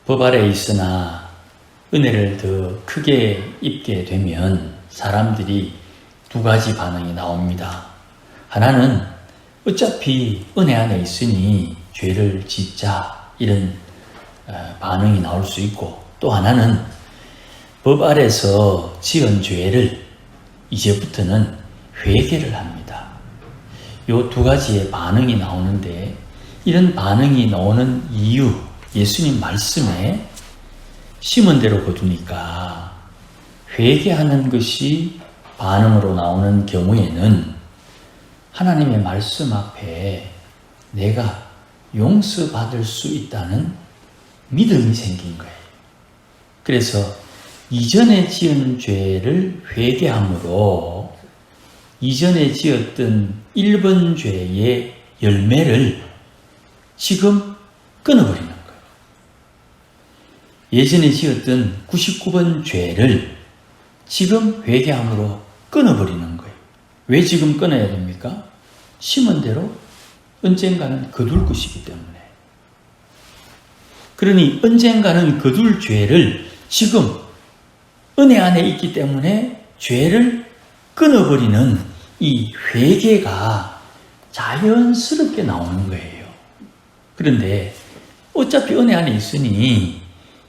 법 아래에 있으나 은혜를 더 크게 입게 되면 사람들이 두 가지 반응이 나옵니다. 하나는 어차피 은혜 안에 있으니 죄를 짓자, 이런 반응이 나올 수 있고, 또 하나는 법 아래서 지은 죄를 이제부터는 회개를 합니다. 이 두 가지의 반응이 나오는데, 이런 반응이 나오는 이유, 예수님 말씀에 심은 대로 거두니까 회개하는 것이 반응으로 나오는 경우에는 하나님의 말씀 앞에 내가 용서받을 수 있다는 믿음이 생긴 거예요. 그래서 이전에 지은 죄를 회개함으로 이전에 지었던 1번 죄의 열매를 지금 끊어버리는 거예요. 예전에 지었던 99번 죄를 지금 회개함으로 끊어버리는 거예요. 왜 지금 끊어야 됩니까? 심은 대로 언젠가는 거둘 것이기 때문에. 그러니 언젠가는 거둘 죄를 지금 은혜 안에 있기 때문에 죄를 끊어버리는 이 회개가 자연스럽게 나오는 거예요. 그런데 어차피 은혜 안에 있으니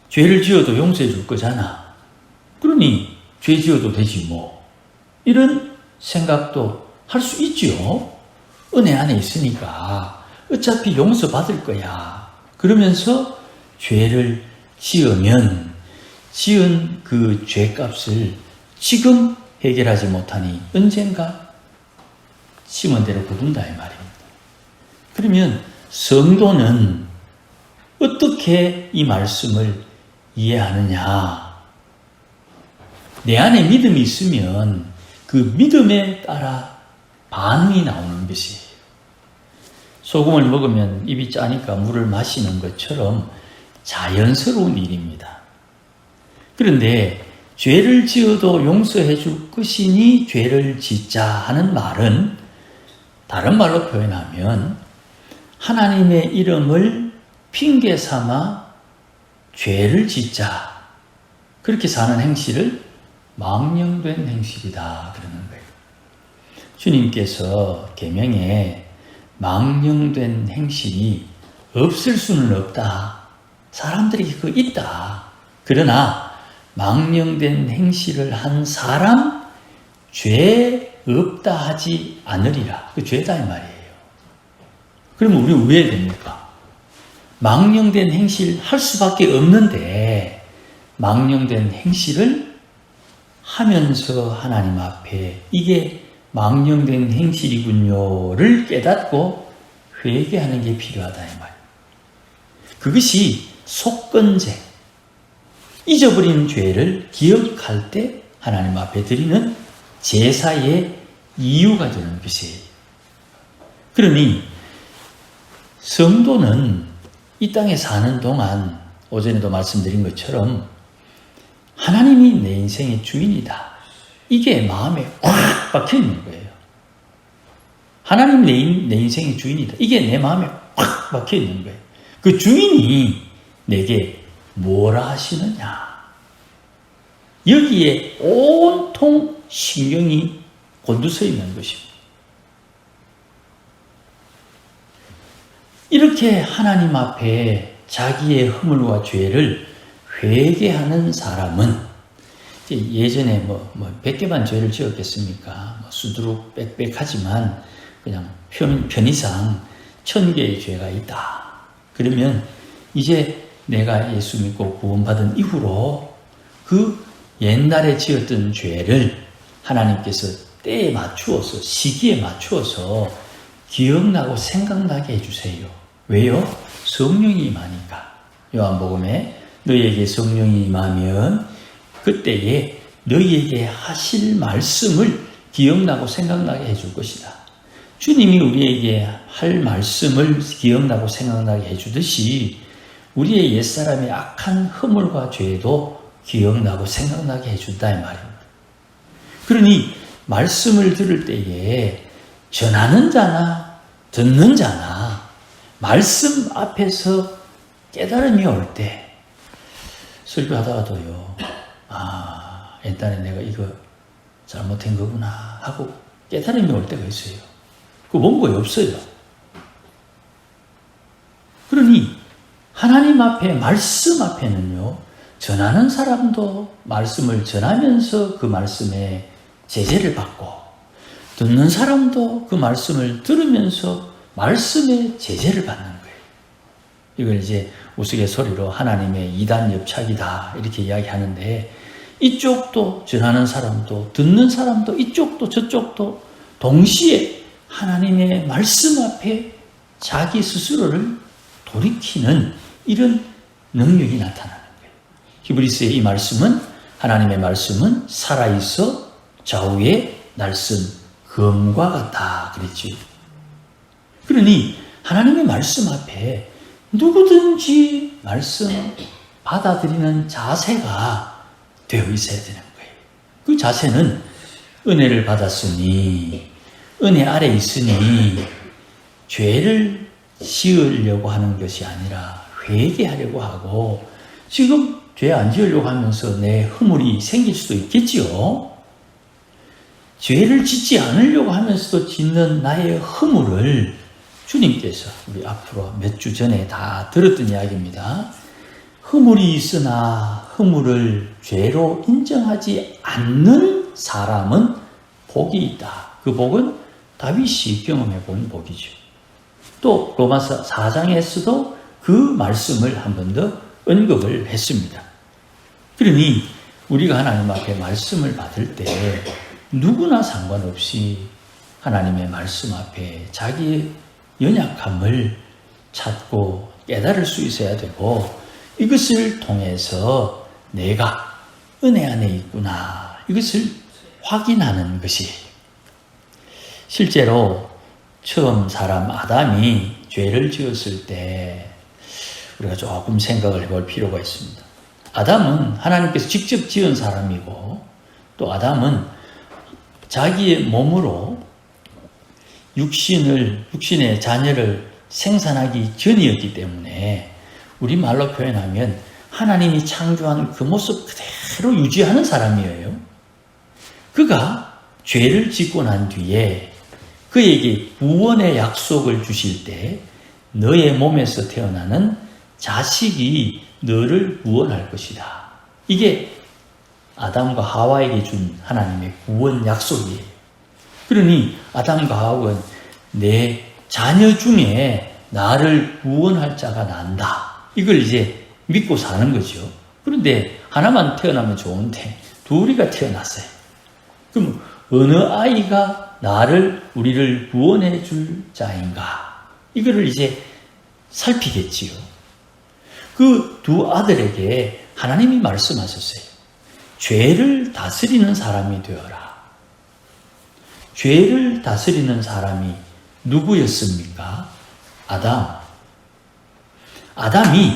죄를 지어도 용서해 줄 거잖아. 그러니 죄 지어도 되지 뭐. 이런 생각도 할 수 있지요. 은혜 안에 있으니까 어차피 용서받을 거야. 그러면서 죄를 지으면 지은 그 죄값을 지금 해결하지 못하니 언젠가 심은 대로 거둔다 이 말입니다. 그러면 성도는 어떻게 이 말씀을 이해하느냐? 내 안에 믿음이 있으면 그 믿음에 따라 반응이 나오는 것이에요. 소금을 먹으면 입이 짜니까 물을 마시는 것처럼 자연스러운 일입니다. 그런데 죄를 지어도 용서해 줄 것이니 죄를 짓자 하는 말은 다른 말로 표현하면 하나님의 이름을 핑계 삼아 죄를 짓자, 그렇게 사는 행실을 망령된 행실이다 그러는 거예요. 주님께서 계명에 망령된 행실이 없을 수는 없다. 사람들이 그거 있다. 그러나 망령된 행실을 한 사람 죄 없다 하지 않으리라. 그 죄다 이 말이에요. 그러면 우리 왜 됩니까? 망령된 행실 할 수밖에 없는데 망령된 행실을 하면서 하나님 앞에 이게 망령된 행실이군요를 깨닫고 회개하는 게 필요하다 이 말이에요. 그것이 속건제, 잊어버린 죄를 기억할 때 하나님 앞에 드리는 제사의 이유가 되는 것이에요. 그러니 성도는 이 땅에 사는 동안 오전에도 말씀드린 것처럼 하나님이 내 인생의 주인이다. 이게 마음에 꽉 박혀 있는 거예요. 하나님 내 인생의 주인이다. 이게 내 마음에 꽉 박혀 있는 거예요. 그 주인이 내게 뭐라 하시느냐. 여기에 온통 신경이 곤두서 있는 것입니다. 이렇게 하나님 앞에 자기의 허물과 죄를 회개하는 사람은 예전에 100개만 죄를 지었겠습니까? 수두룩 빽빽하지만 그냥 편의상 1000개의 죄가 있다. 그러면 이제 내가 예수 믿고 구원받은 이후로 그 옛날에 지었던 죄를 하나님께서 때에 맞추어서 시기에 맞추어서 기억나고 생각나게 해주세요. 왜요? 성령이 임하니까. 요한복음에 너희에게 성령이 임하면 그때에 너희에게 하실 말씀을 기억나고 생각나게 해줄 것이다. 주님이 우리에게 할 말씀을 기억나고 생각나게 해주듯이 우리의 옛사람의 악한 허물과 죄도 기억나고 생각나게 해준다 이 말입니다. 그러니 말씀을 들을 때에 전하는 자나 듣는 자나 말씀 앞에서 깨달음이 올 때 설교하다가도요, 옛날에 내가 이거 잘못한 거구나 하고 깨달음이 올 때가 있어요. 그 원고에 없어요. 그러니 하나님 앞에, 말씀 앞에는요, 전하는 사람도 말씀을 전하면서 그 말씀에 제재를 받고, 듣는 사람도 그 말씀을 들으면서 말씀에 제재를 받는 거예요. 이걸 이제 우스갯소리로 하나님의 이단 옆차기다 이렇게 이야기하는데, 이쪽도 전하는 사람도 듣는 사람도 이쪽도 저쪽도 동시에 하나님의 말씀 앞에 자기 스스로를 돌이키는 이런 능력이 나타나는 거예요. 히브리서의 이 말씀은, 하나님의 말씀은 살아있어 좌우의 날선 검과 같다 그랬죠. 그러니 하나님의 말씀 앞에 누구든지 말씀 받아들이는 자세가 되어 있어야 되는 거예요. 그 자세는 은혜를 받았으니, 은혜 아래 있으니 죄를 지으려고 하는 것이 아니라 회개하려고 하고, 지금 죄 안 지으려고 하면서 내 허물이 생길 수도 있겠지요. 죄를 짓지 않으려고 하면서도 짓는 나의 허물을 주님께서, 우리 앞으로 몇 주 전에 다 들었던 이야기입니다. 허물이 있으나 허물을 죄로 인정하지 않는 사람은 복이 있다. 그 복은 다윗이 경험해 본 복이죠. 또 로마서 4장에서도 그 말씀을 한 번 더 언급을 했습니다. 그러니 우리가 하나님 앞에 말씀을 받을 때 누구나 상관없이 하나님의 말씀 앞에 자기의 연약함을 찾고 깨달을 수 있어야 되고, 이것을 통해서 내가 은혜 안에 있구나, 이것을 확인하는 것이, 실제로 처음 사람 아담이 죄를 지었을 때 우리가 조금 생각을 해볼 필요가 있습니다. 아담은 하나님께서 직접 지은 사람이고, 또 아담은 자기의 몸으로 육신의 자녀를 생산하기 전이었기 때문에, 우리말로 표현하면 하나님이 창조한 그 모습 그대로 유지하는 사람이에요. 그가 죄를 짓고 난 뒤에 그에게 구원의 약속을 주실 때, 너의 몸에서 태어나는 자식이 너를 구원할 것이다. 이게 아담과 하와에게 준 하나님의 구원 약속이에요. 그러니 아담과 하와는 내 자녀 중에 나를 구원할 자가 난다, 이걸 이제 믿고 사는 거죠. 그런데 하나만 태어나면 좋은데 둘이가 태어났어요. 그럼 어느 아이가 우리를 구원해 줄 자인가, 이거를 이제 살피겠지요. 그 두 아들에게 하나님이 말씀하셨어요. 죄를 다스리는 사람이 되어라. 죄를 다스리는 사람이 누구였습니까? 아담이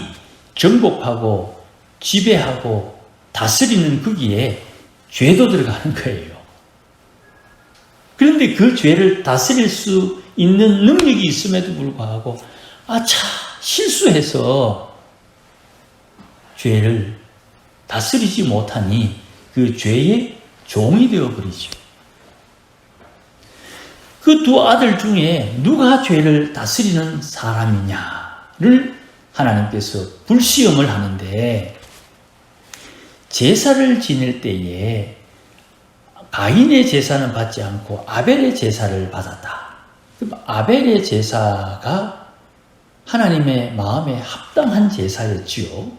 정복하고 지배하고 다스리는 거기에 죄도 들어가는 거예요. 그런데 그 죄를 다스릴 수 있는 능력이 있음에도 불구하고 실수해서 죄를 다스리지 못하니 그 죄의 종이 되어버리죠. 그 두 아들 중에 누가 죄를 다스리는 사람이냐를 하나님께서 불시험을 하는데, 제사를 지낼 때에 가인의 제사는 받지 않고 아벨의 제사를 받았다. 그럼 아벨의 제사가 하나님의 마음에 합당한 제사였지요.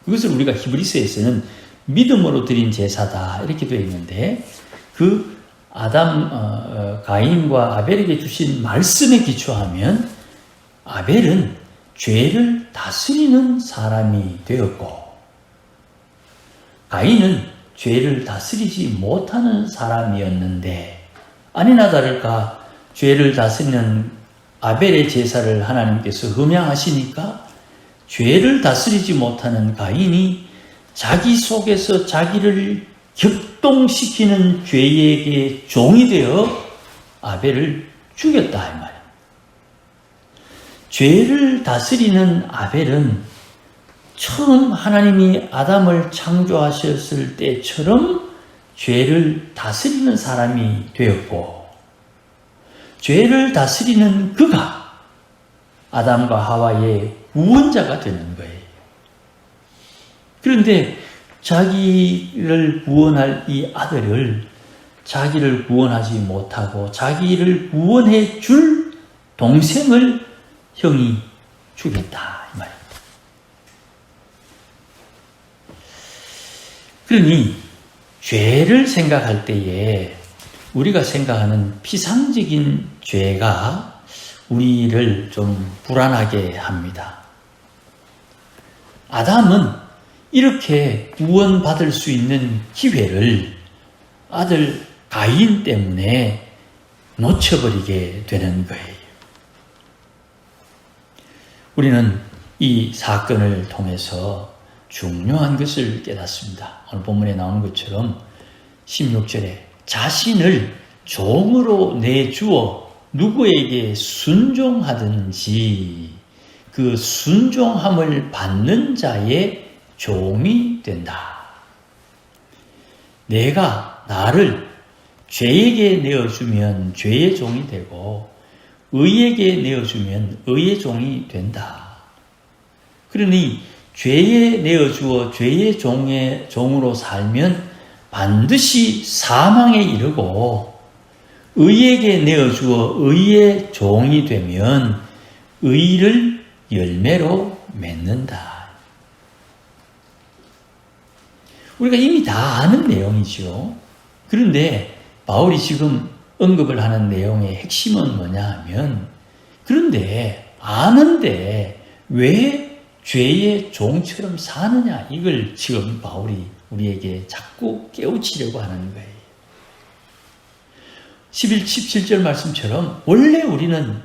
그것을 우리가 히브리서에서는 믿음으로 드린 제사다 이렇게 되어 있는데, 그 가인과 아벨에게 주신 말씀에 기초하면 아벨은 죄를 다스리는 사람이 되었고, 가인은 죄를 다스리지 못하는 사람이었는데, 아니나 다를까 죄를 다스리는 아벨의 제사를 하나님께서 흠양하시니까 죄를 다스리지 못하는 가인이 자기 속에서 자기를 격동시키는 죄에게 종이 되어 아벨을 죽였다 이 말이에요. 죄를 다스리는 아벨은 처음 하나님이 아담을 창조하셨을 때처럼 죄를 다스리는 사람이 되었고, 죄를 다스리는 그가 아담과 하와의 구원자가 되는 거예요. 그런데 자기를 구원할 이 아들을 자기를 구원하지 못하고 자기를 구원해 줄 동생을 형이 주겠다 이 말입니다. 그러니 죄를 생각할 때에 우리가 생각하는 피상적인 죄가 우리를 좀 불안하게 합니다. 아담은 이렇게 구원받을 수 있는 기회를 아들 가인 때문에 놓쳐버리게 되는 거예요. 우리는 이 사건을 통해서 중요한 것을 깨닫습니다. 오늘 본문에 나오는 것처럼 16절에 자신을 종으로 내주어 누구에게 순종하든지 그 순종함을 받는 자의 종이 된다. 내가 나를 죄에게 내어주면 죄의 종이 되고 의에게 내어주면 의의 종이 된다. 그러니 죄에 내어주어 죄의 종으로 살면 반드시 사망에 이르고 의에게 내어주어 의의 종이 되면 의를 열매로 맺는다. 우리가 이미 다 아는 내용이죠. 그런데 바울이 지금 언급을 하는 내용의 핵심은 뭐냐 하면, 그런데 아는데 왜 죄의 종처럼 사느냐, 이걸 지금 바울이 우리에게 자꾸 깨우치려고 하는 거예요. 17절 말씀처럼 원래 우리는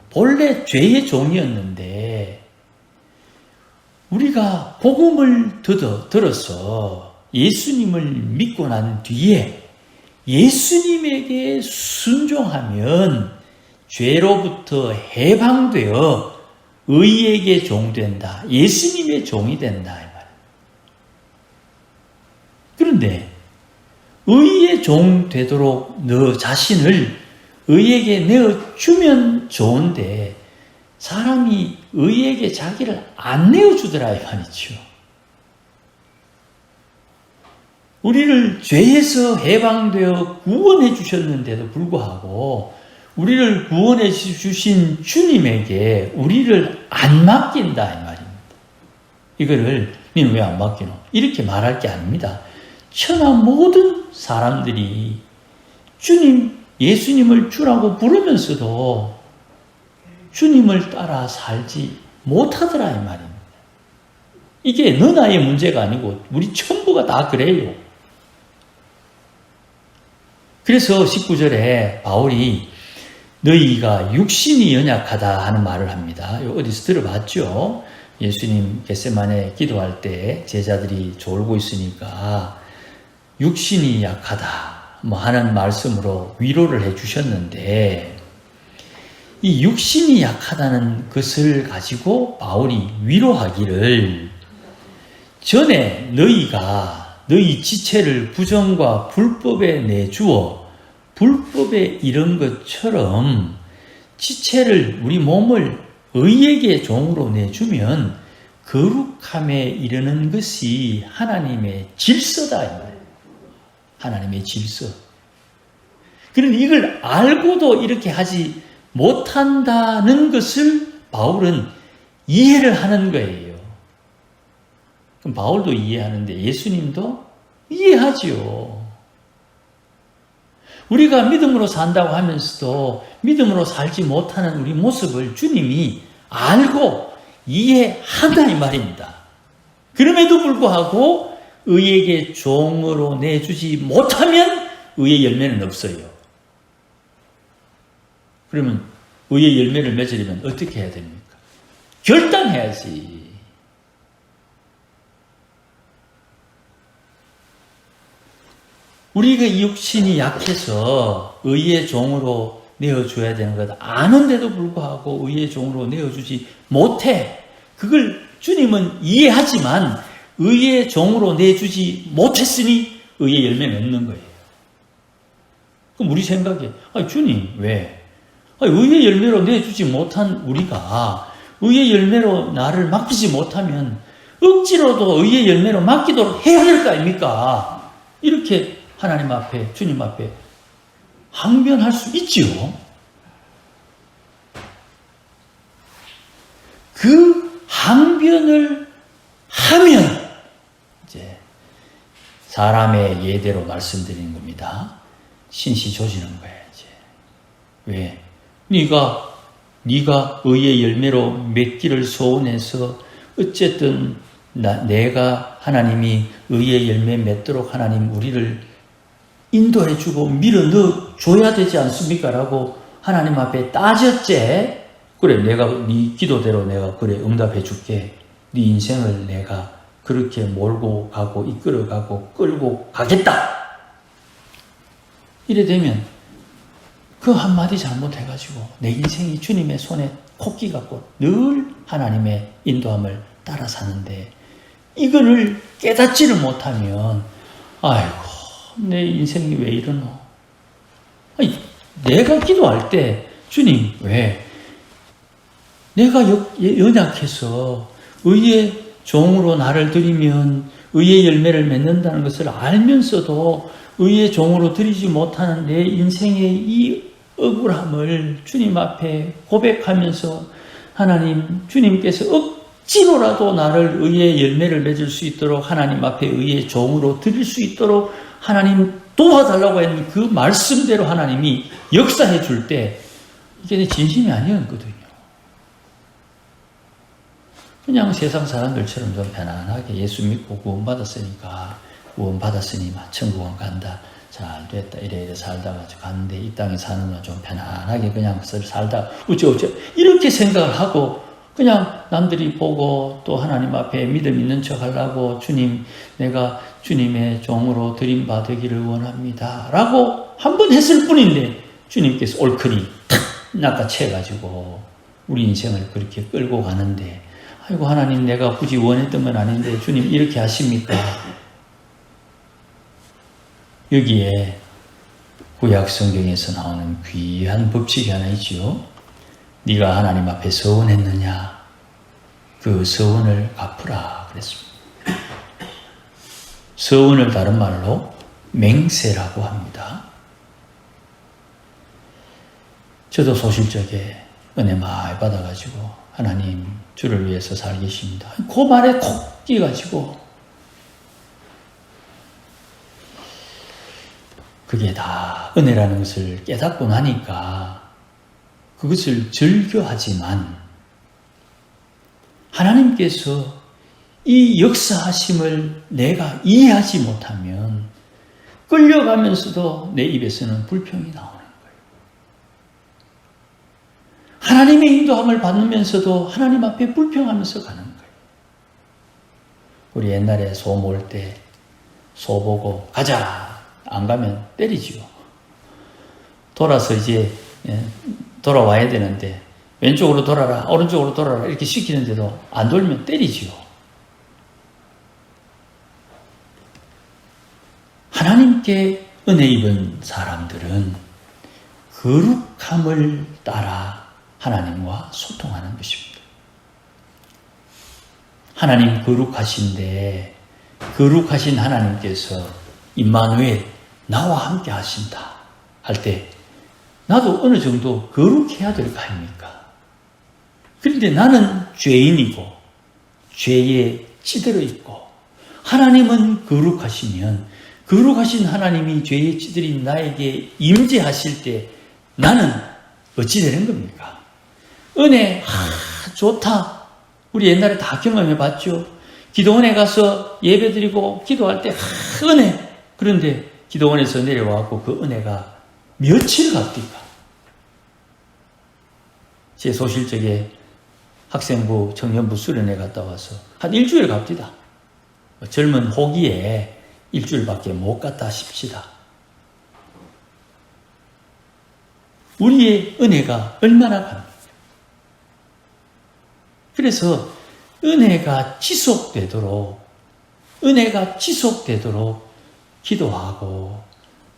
본래 죄의 종이었는데 우리가 복음을 들어서 예수님을 믿고 난 뒤에 예수님에게 순종하면 죄로부터 해방되어 의에게 종된다. 예수님의 종이 된다. 이 말. 그런데 의의 종 되도록 너 자신을 의에게 내어주면 좋은데 사람이 의에게 자기를 안 내어주더라 이 말이죠. 우리를 죄에서 해방되어 구원해 주셨는데도 불구하고 우리를 구원해 주신 주님에게 우리를 안 맡긴다 이 말입니다. 이거를 니는 왜 안 맡기노? 이렇게 말할 게 아닙니다. 천하 모든 사람들이 주님, 예수님을 주라고 부르면서도 주님을 따라 살지 못하더라 이 말입니다. 이게 너 나의 문제가 아니고 우리 전부가 다 그래요. 그래서 19절에 바울이 너희가 육신이 연약하다 하는 말을 합니다. 어디서 들어봤죠? 예수님 겟세마네 기도할 때 제자들이 졸고 있으니까 육신이 약하다 하는 말씀으로 위로를 해 주셨는데, 이 육신이 약하다는 것을 가지고 바울이 위로하기를, 전에 너희가 너희 지체를 부정과 불법에 내주어 불법에 이른 것처럼 지체를, 우리 몸을 의에게 종으로 내주면 거룩함에 이르는 것이 하나님의 질서다 이 말이에요. 하나님의 질서. 그런데 이걸 알고도 이렇게 하지 못한다는 것을 바울은 이해를 하는 거예요. 그럼 바울도 이해하는데 예수님도 이해하지요. 우리가 믿음으로 산다고 하면서도 믿음으로 살지 못하는 우리 모습을 주님이 알고 이해한다 이 말입니다. 그럼에도 불구하고 의에게 종으로 내주지 못하면 의의 열매는 없어요. 그러면 의의 열매를 맺으려면 어떻게 해야 됩니까? 결단해야지. 우리가 이 육신이 약해서 의의 종으로 내어줘야 되는 것 아는데도 불구하고 의의 종으로 내어주지 못해. 그걸 주님은 이해하지만 의의 종으로 내주지 못했으니 의의 열매는 없는 거예요. 그럼 우리 생각에 주님 왜? 의의 열매로 내주지 못한 우리가 의의 열매로 나를 맡기지 못하면 억지로도 의의 열매로 맡기도록 해야 될 거 아닙니까? 이렇게 하나님 앞에, 주님 앞에 항변할 수 있지요. 그 항변을 하면 이제 사람의 예대로 말씀드리는 겁니다. 신시 조지는 거예요. 이제 왜? 네가 의의 열매로 맺기를 소원해서 어쨌든 내가 하나님이 의의 열매 맺도록 하나님 우리를 인도해주고 밀어 넣어줘야 되지 않습니까? 라고 하나님 앞에 따졌지. 그래 내가 네 기도대로 내가 그래 응답해줄게. 네 인생을 내가 그렇게 몰고 가고 이끌어가고 끌고 가겠다. 이래 되면 그 한마디 잘못해가지고 내 인생이 주님의 손에 코끼 같고 늘 하나님의 인도함을 따라 사는데 이거를 깨닫지를 못하면 아이고 내 인생이 왜 이러노? 아니, 내가 기도할 때 주님 왜? 내가 연약해서 의의 종으로 나를 드리면 의의 열매를 맺는다는 것을 알면서도 의의 종으로 드리지 못하는 내 인생의 이 억울함을 주님 앞에 고백하면서 하나님 주님께서 억지로라도 나를 의의 열매를 맺을 수 있도록 하나님 앞에 의의 종으로 드릴 수 있도록 하나님 도와달라고 했는 그 말씀대로 하나님이 역사해 줄 때 이게 내 진심이 아니었거든요. 그냥 세상 사람들처럼 좀 편안하게 예수 믿고 구원받았으니까 구원받았으니 천국은 간다. 잘 됐다. 이래 살다가 갔는데 이 땅에 사는 건 좀 편안하게 그냥 살다 어쩌 이렇게 생각을 하고 그냥 남들이 보고 또 하나님 앞에 믿음 있는 척 하려고 주님 내가 주님의 종으로 드림받으기를 원합니다. 라고 한 번 했을 뿐인데 주님께서 옳거니 탁 낚아채가지고 우리 인생을 그렇게 끌고 가는데 아이고 하나님 내가 굳이 원했던 건 아닌데 주님 이렇게 하십니까? 여기에 구약 성경에서 나오는 귀한 법칙이 하나 있지요. 네가 하나님 앞에 서원했느냐? 그 서원을 갚으라 그랬습니다. 서원을 다른 말로 맹세라고 합니다. 저도 소실적에 은혜 많이 받아가지고 하나님 주를 위해서 살겠습니다. 그 말에 콕 끼가지고 그게 다 은혜라는 것을 깨닫고 나니까 그것을 즐겨하지만 하나님께서 이 역사하심을 내가 이해하지 못하면 끌려가면서도 내 입에서는 불평이 나오는 거예요. 하나님의 인도함을 받으면서도 하나님 앞에 불평하면서 가는 거예요. 우리 옛날에 소 모을 때 소 보고 가자 안 가면 때리지요. 돌아서 이제 돌아와야 되는데 왼쪽으로 돌아라 오른쪽으로 돌아라 이렇게 시키는데도 안 돌면 때리지요. 하나님께 은혜 입은 사람들은 거룩함을 따라 하나님과 소통하는 것입니다. 하나님 거룩하신데 거룩하신 하나님께서 임마누엘 나와 함께 하신다 할 때 나도 어느 정도 거룩해야 될 거 아닙니까? 그런데 나는 죄인이고 죄에 찌들어 있고 하나님은 거룩하시면 거룩하신 하나님이 죄에 찌들인 나에게 임재하실 때 나는 어찌 되는 겁니까? 은혜 좋다. 우리 옛날에 다 경험해 봤죠. 기도원에 가서 예배드리고 기도할 때 은혜. 그런데 기도원에서 내려와서 그 은혜가 며칠 갑니까? 제 소실적에 학생부, 청년부 수련회 갔다 와서 한 일주일 갑니다. 젊은 호기에 일주일밖에 못 갔다 싶시다. 우리의 은혜가 얼마나 갑니까? 그래서 은혜가 지속되도록 기도하고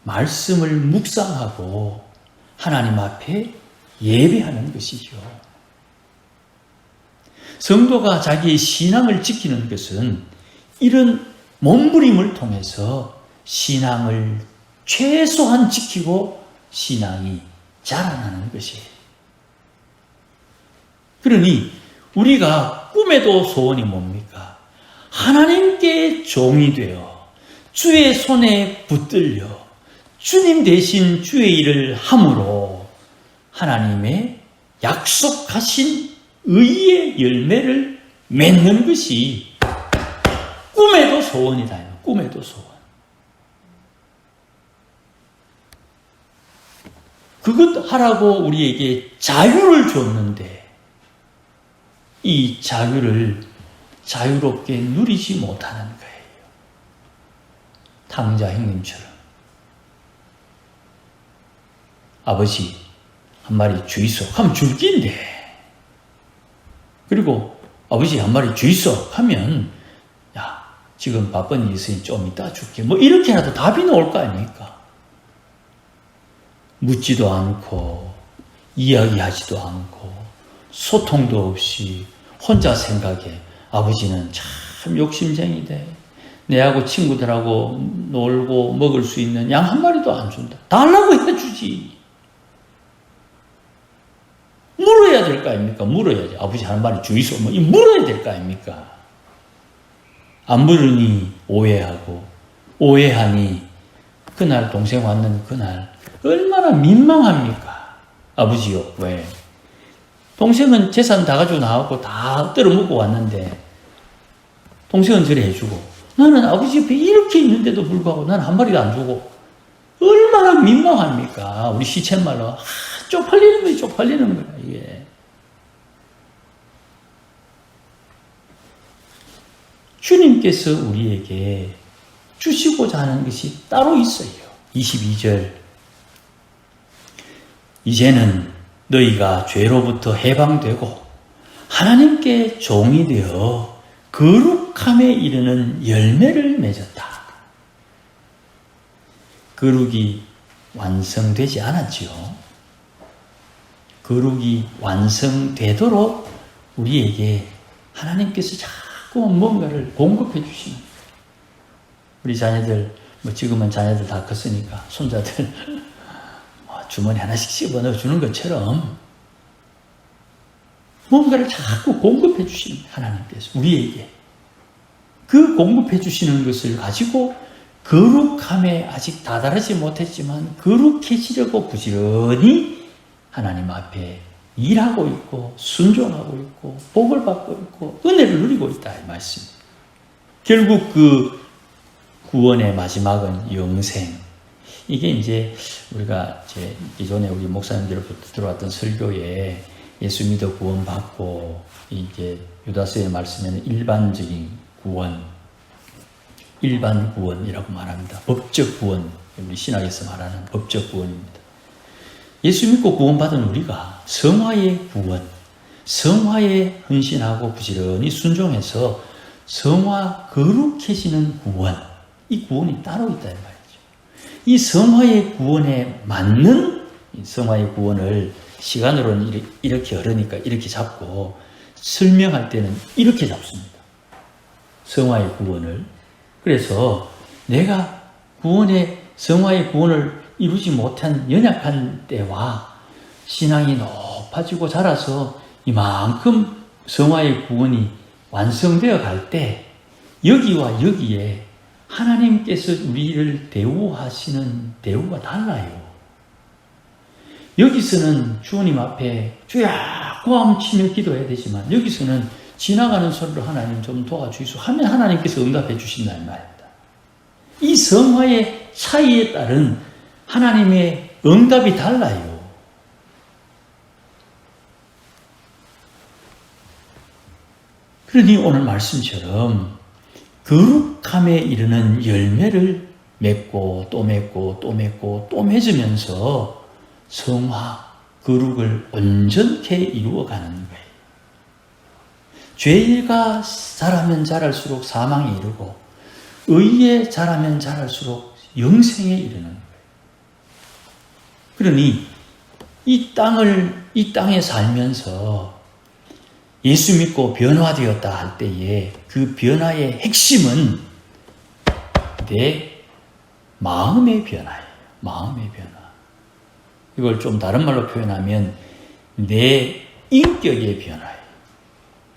말씀을 묵상하고 하나님 앞에 예배하는 것이죠. 성도가 자기의 신앙을 지키는 것은 이런 몸부림을 통해서 신앙을 최소한 지키고 신앙이 자라나는 것이에요. 그러니 우리가 꿈에도 소원이 뭡니까? 하나님께 종이 되어 주의 손에 붙들려 주님 대신 주의 일을 함으로 하나님의 약속하신 의의 열매를 맺는 것이 꿈에도 소원이다. 꿈에도 소원. 그것 하라고 우리에게 자유를 줬는데 이 자유를 자유롭게 누리지 못하는 거예요. 탕자 형님처럼. 아버지 한 마리 주이소 하면 줄 낀데, 그리고 아버지 한 마리 주이소 하면 야 지금 바쁜 일이 있으니 좀 이따 줄게 뭐 이렇게라도 답이 나올 거 아닙니까? 묻지도 않고 이야기하지도 않고 소통도 없이 혼자 생각해. 아버지는 참 욕심쟁이대. 내하고 친구들하고 놀고 먹을 수 있는 양 한 마리도 안 준다. 달라고 해주지. 물어야 될 거 아닙니까? 물어야지. 아버지 한 마리 주이소. 뭐 물어야 될 거 아닙니까? 안 물으니 오해하고, 오해하니 그날 동생 왔는 그날 얼마나 민망합니까? 아버지요. 왜? 동생은 재산 다 가지고 나왔고 다 떨어먹고 왔는데 동생은 저래 해주고 나는 아버지 옆에 이렇게 있는데도 불구하고 나는 한 마리도 안 주고 얼마나 민망합니까? 우리 시쳇말로 쪽팔리는 거예요. 쪽팔리는 거야 이게. 주님께서 우리에게 주시고자 하는 것이 따로 있어요. 22절 이제는 너희가 죄로부터 해방되고 하나님께 종이 되어 거룩함에 이르는 열매를 맺었다. 거룩이 완성되지 않았지요. 거룩이 완성되도록 우리에게 하나님께서 자꾸 뭔가를 공급해 주시는. 우리 자녀들 뭐 지금은 자녀들 다 컸으니까 손자들 주머니 하나씩 씹어 넣어주는 것처럼 뭔가를 자꾸 공급해 주시는 하나님께서 우리에게 그 공급해 주시는 것을 가지고 거룩함에 아직 다다르지 못했지만 거룩해지려고 부지런히 하나님 앞에 일하고 있고 순종하고 있고 복을 받고 있고 은혜를 누리고 있다 이 말씀입니다. 결국 그 구원의 마지막은 영생. 이게 이제 우리가 기존에 우리 목사님들부터 들어왔던 설교에 예수 믿어 구원받고 이제 유다서의 말씀에는 일반적인 구원, 일반 구원이라고 말합니다. 법적 구원, 우리 신학에서 말하는 법적 구원입니다. 예수 믿고 구원받은 우리가 성화의 구원, 성화에 헌신하고 부지런히 순종해서 성화 거룩해지는 구원, 이 구원이 따로 있다 이 말이죠. 이 성화의 구원에 맞는 성화의 구원을 시간으로는 이렇게 흐르니까 이렇게 잡고 설명할 때는 이렇게 잡습니다. 성화의 구원을. 그래서 내가 성화의 구원을 이루지 못한 연약한 때와 신앙이 높아지고 자라서 이만큼 성화의 구원이 완성되어 갈 때 여기와 여기에 하나님께서 우리를 대우하시는 대우가 달라요. 여기서는 주님 앞에 주야 고함치며 기도해야 되지만 여기서는 지나가는 소리로 하나님 좀 도와주시소 하면 하나님께서 응답해 주신다는 말입니다. 이 성화의 차이에 따른 하나님의 응답이 달라요. 그러니 오늘 말씀처럼 거룩함에 이르는 열매를 맺고 또 맺고 또 맺고 또 맺으면서 성화, 거룩을 온전케 이루어가는 거예요. 죄가 자라면 자랄수록 사망에 이르고 의에 자라면 자랄수록 영생에 이르는 거예요. 그러니 이 땅에 살면서 예수 믿고 변화되었다 할 때에 그 변화의 핵심은 내 마음의 변화예요. 마음의 변화. 이걸 좀 다른 말로 표현하면 내 인격의 변화예요.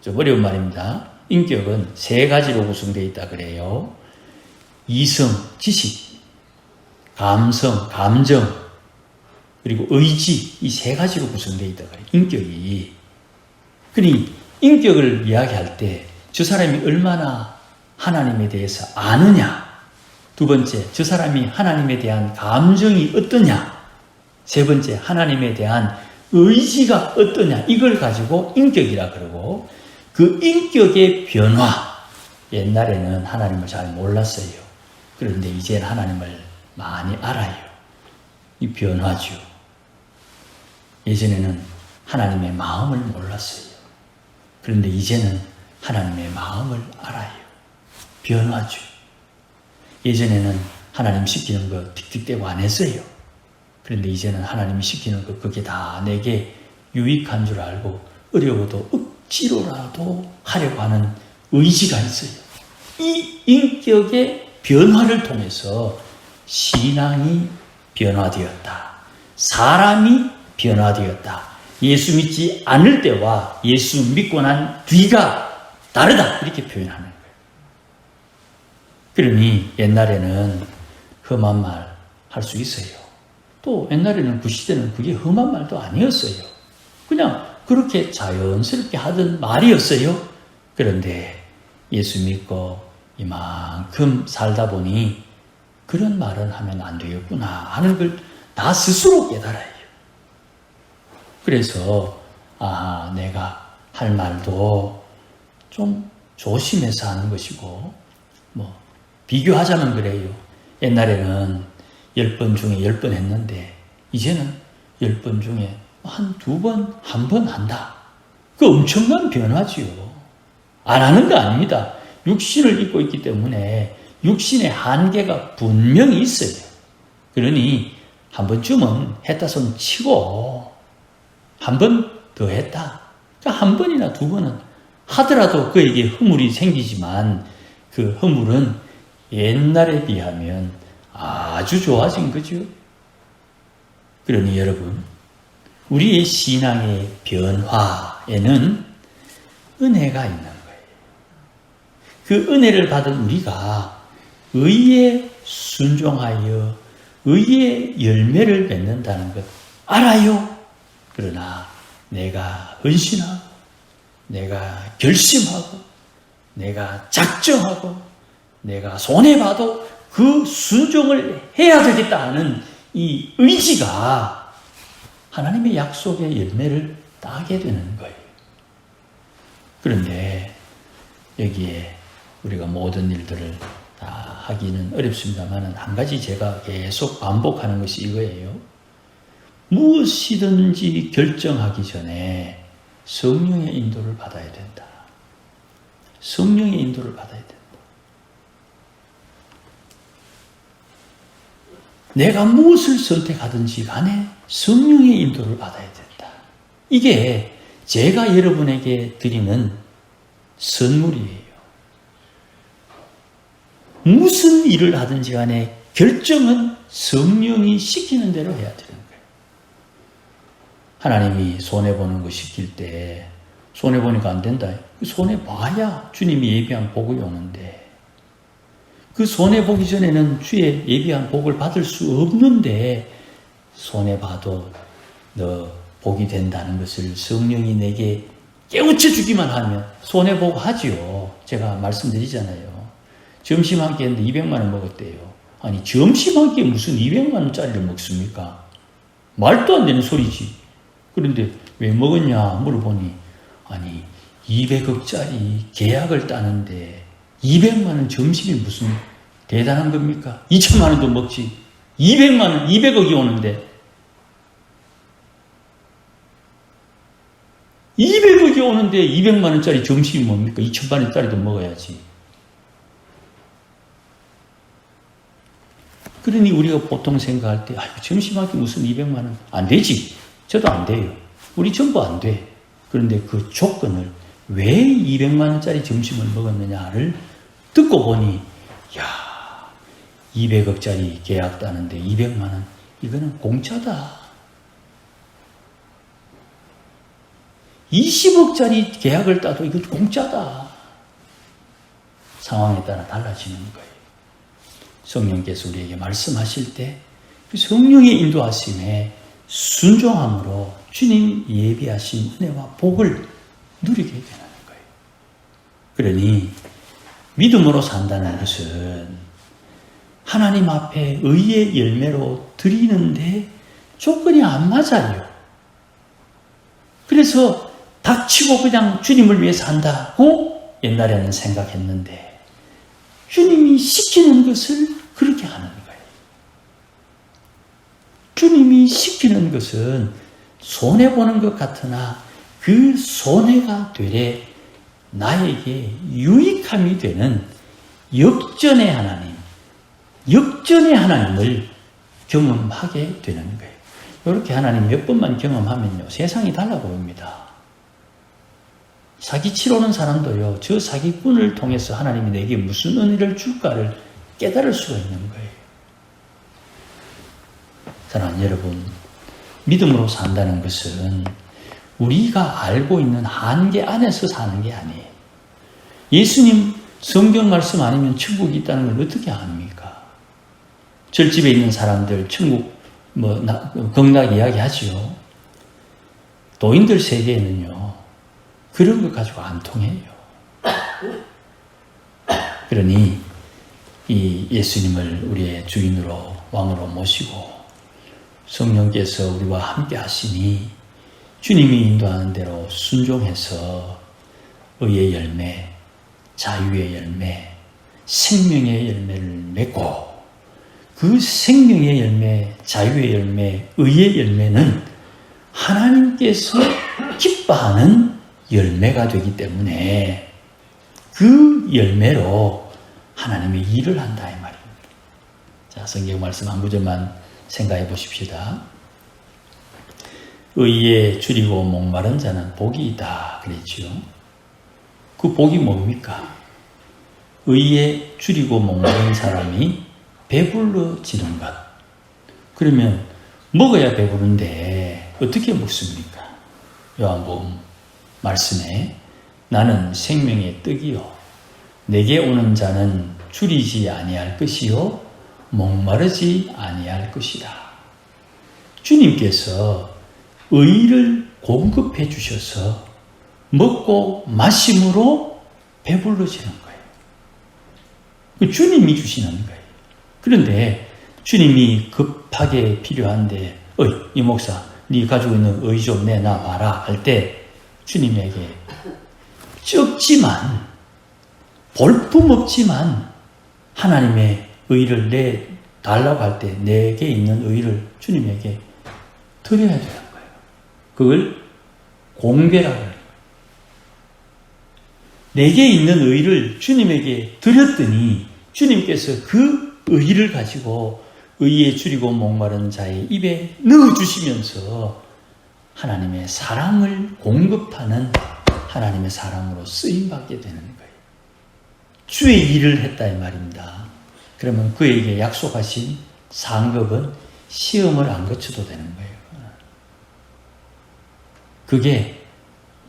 좀 어려운 말입니다. 인격은 세 가지로 구성되어 있다 그래요. 이성, 지식, 감성, 감정, 그리고 의지, 이 세 가지로 구성되어 있다 그래요. 인격이. 그러니 인격을 이야기할 때 저 사람이 얼마나 하나님에 대해서 아느냐, 두 번째, 저 사람이 하나님에 대한 감정이 어떠냐, 세 번째, 하나님에 대한 의지가 어떠냐, 이걸 가지고 인격이라 그러고, 그 인격의 변화, 옛날에는 하나님을 잘 몰랐어요. 그런데 이제는 하나님을 많이 알아요. 이 변화죠. 예전에는 하나님의 마음을 몰랐어요. 그런데 이제는 하나님의 마음을 알아요. 변화죠. 예전에는 하나님 시키는 거 틱틱대고 안 했어요. 그런데 이제는 하나님이 시키는 거 그게 다 내게 유익한 줄 알고 어려워도 억지로라도 하려고 하는 의지가 있어요. 이 인격의 변화를 통해서 신앙이 변화되었다. 사람이 변화되었다. 예수 믿지 않을 때와 예수 믿고 난 뒤가 다르다. 이렇게 표현하는 거예요. 그러니 옛날에는 험한 말 할 수 있어요. 또 옛날에는 그 시대는 그게 험한 말도 아니었어요. 그냥 그렇게 자연스럽게 하던 말이었어요. 그런데 예수 믿고 이만큼 살다 보니 그런 말은 하면 안 되겠구나 하는 걸 나 스스로 깨달아요. 그래서 내가 할 말도 좀 조심해서 하는 것이고, 비교하자면 그래요. 옛날에는 10번 중에 10번 했는데 이제는 10번 중에 한 2번, 1번 한다. 그 엄청난 변화지요. 안 하는 거 아닙니다. 육신을 입고 있기 때문에 육신의 한계가 분명히 있어요. 그러니 한 번쯤은 했다 손 치고 한 번 더 했다. 그러니까 한 번이나 2번은 하더라도 그에게 허물이 생기지만 그 허물은 옛날에 비하면 아주 좋아진 거죠. 그러니 여러분, 우리의 신앙의 변화에는 은혜가 있는 거예요. 그 은혜를 받은 우리가 의에 순종하여 의의 열매를 맺는다는 것 알아요. 그러나 내가 헌신하고 내가 결심하고 내가 작정하고 내가 손해봐도 그 순종을 해야 되겠다 하는 이 의지가 하나님의 약속의 열매를 따게 되는 거예요. 그런데 여기에 우리가 모든 일들을 다 하기는 어렵습니다만 한 가지 제가 계속 반복하는 것이 이거예요. 무엇이든지 결정하기 전에 성령의 인도를 받아야 된다. 성령의 인도를 받아야 된다. 내가 무엇을 선택하든지 간에 성령의 인도를 받아야 된다. 이게 제가 여러분에게 드리는 선물이에요. 무슨 일을 하든지 간에 결정은 성령이 시키는 대로 해야 되는 거예요. 하나님이 손해보는 거 시킬 때 손해보니까 안 된다. 손해봐야 주님이 예비한 복이 오는데 그 손해보기 전에는 주의 예비한 복을 받을 수 없는데 손해봐도 너 복이 된다는 것을 성령이 내게 깨우쳐 주기만 하면 손해보고 하지요. 제가 말씀드리잖아요. 점심 한 끼 했는데 200만 원 먹었대요. 아니 점심 한 끼에 무슨 200만 원짜리를 먹습니까? 말도 안 되는 소리지. 그런데 왜 먹었냐 물어보니 아니 200억짜리 계약을 따는데 200만 원 점심이 무슨 대단한 겁니까? 2천만 원도 먹지. 200만 원, 200억이 오는데 200억이 오는데 200만 원짜리 점심이 뭡니까? 2천만 원짜리도 먹어야지. 그러니 우리가 보통 생각할 때 점심하기 무슨 200만 원? 안 되지. 저도 안 돼요. 우리 전부 안 돼. 그런데 그 조건을 왜 200만 원짜리 점심을 먹었느냐를 듣고 보니 200억짜리 계약 따는데 200만 원 이거는 공짜다. 20억짜리 계약을 따도 이거 공짜다. 상황에 따라 달라지는 거예요. 성령께서 우리에게 말씀하실 때 그 성령의 인도하심에 순종함으로 주님 예비하신 은혜와 복을 누리게 되는 거예요. 그러니 믿음으로 산다는 것은 하나님 앞에 의의 열매로 드리는데 조건이 안 맞아요. 그래서 닥치고 그냥 주님을 위해 산다고 옛날에는 생각했는데 주님이 시키는 것을 그렇게 하는 거예요. 주님이 시키는 것은 손해보는 것 같으나 그 손해가 되래 나에게 유익함이 되는 역전의 하나님, 역전의 하나님을 경험하게 되는 거예요. 이렇게 하나님 몇 번만 경험하면요, 세상이 달라 보입니다. 사기치러 오는 사람도요, 저 사기꾼을 통해서 하나님이 내게 무슨 은혜를 줄까를 깨달을 수가 있는 거예요. 사랑하는 여러분, 믿음으로 산다는 것은 우리가 알고 있는 한계 안에서 사는 게 아니에요. 예수님 성경 말씀 아니면 천국이 있다는 걸 어떻게 압니까? 절집에 있는 사람들 천국 극락 이야기하지요. 노인들 세계에는요, 그런 것 가지고 안 통해요. 그러니 이 예수님을 우리의 주인으로 왕으로 모시고 성령께서 우리와 함께 하시니 주님이 인도하는 대로 순종해서 의의 열매, 자유의 열매, 생명의 열매를 맺고 그 생명의 열매, 자유의 열매, 의의 열매는 하나님께서 기뻐하는 열매가 되기 때문에 그 열매로 하나님의 일을 한다 이 말입니다. 자, 성경 말씀 한 구절만 생각해 보십시다. 의에 줄이고 목마른 자는 복이 있다 그랬지요. 그 복이 뭡니까? 의에 줄이고 목마른 사람이 배불러지는 것. 그러면 먹어야 배부른데 어떻게 먹습니까? 요한복음 말씀에 나는 생명의 떡이요 내게 오는 자는 줄이지 아니할 것이요 목마르지 아니할 것이다. 주님께서 의를 공급해 주셔서 먹고 마심으로 배불러지는 거예요. 주님이 주시는 거예요. 그런데 주님이 급하게 필요한데 이 목사 네 가지고 있는 의 좀 내놔봐라 할 때 주님에게 적지만 볼품없지만 하나님의 의를 내달라고 할 때 내게 있는 의를 주님에게 드려야 되는 거예요. 그걸 공개라고 해요. 내게 있는 의를 주님에게 드렸더니 주님께서 그 의를 가지고 의에 줄이고 목마른 자의 입에 넣어주시면서 하나님의 사랑을 공급하는 하나님의 사람으로 쓰임받게 되는 거예요. 주의 일을 했다 이 말입니다. 그러면 그에게 약속하신 상급은 시험을 안 거쳐도 되는 거예요. 그게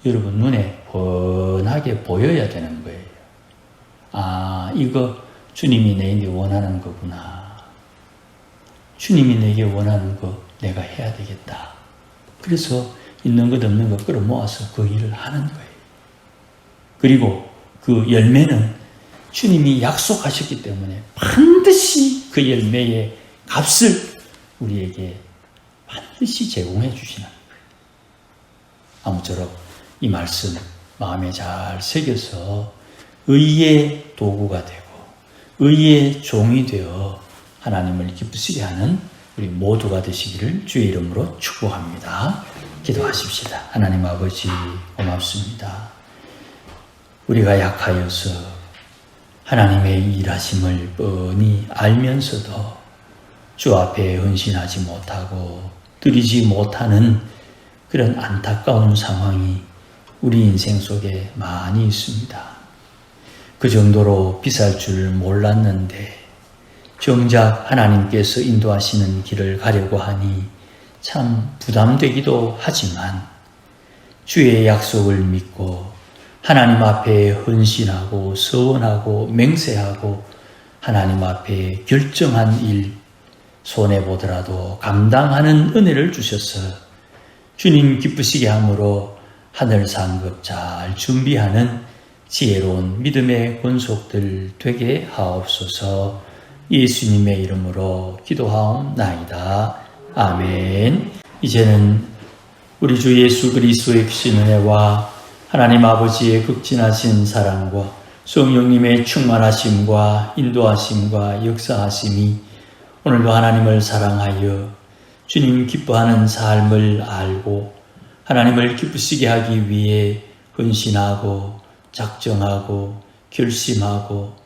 여러분 눈에 훤하게 보여야 되는 거예요. 아, 이거 주님이 내게 원하는 거구나. 주님이 내게 원하는 거 내가 해야 되겠다. 그래서 있는 것 없는 것 끌어모아서 그 일을 하는 거예요. 그리고 그 열매는 주님이 약속하셨기 때문에 반드시 그 열매의 값을 우리에게 반드시 제공해 주시는 거예요. 아무쪼록 이 말씀 마음에 잘 새겨서 의의 도구가 되고 의의 종이 되어 하나님을 기쁘시게 하는 우리 모두가 되시기를 주의 이름으로 축복합니다. 기도하십시다. 하나님 아버지 고맙습니다. 우리가 약하여서 하나님의 일하심을 뻔히 알면서도 주 앞에 헌신하지 못하고 드리지 못하는 그런 안타까운 상황이 우리 인생 속에 많이 있습니다. 그 정도로 비쌀 줄 몰랐는데 정작 하나님께서 인도하시는 길을 가려고 하니 참 부담되기도 하지만 주의 약속을 믿고 하나님 앞에 헌신하고 서원하고 맹세하고 하나님 앞에 결정한 일 손해보더라도 감당하는 은혜를 주셔서 주님 기쁘시게 함으로 하늘 상급 잘 준비하는 지혜로운 믿음의 권속들 되게 하옵소서. 예수님의 이름으로 기도하옵나이다. 아멘. 이제는 우리 주 예수 그리스도의 크신 은혜와 하나님 아버지의 극진하신 사랑과 성령님의 충만하심과 인도하심과 역사하심이 오늘도 하나님을 사랑하여 주님 기뻐하는 삶을 알고 하나님을 기쁘시게 하기 위해 헌신하고 작정하고 결심하고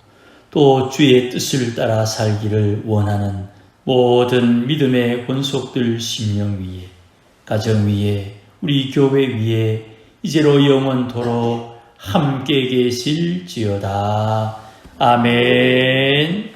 또 주의 뜻을 따라 살기를 원하는 모든 믿음의 권속들 심령 위에 가정 위에 우리 교회 위에 이제로 영원토록 함께 계실지어다. 아멘.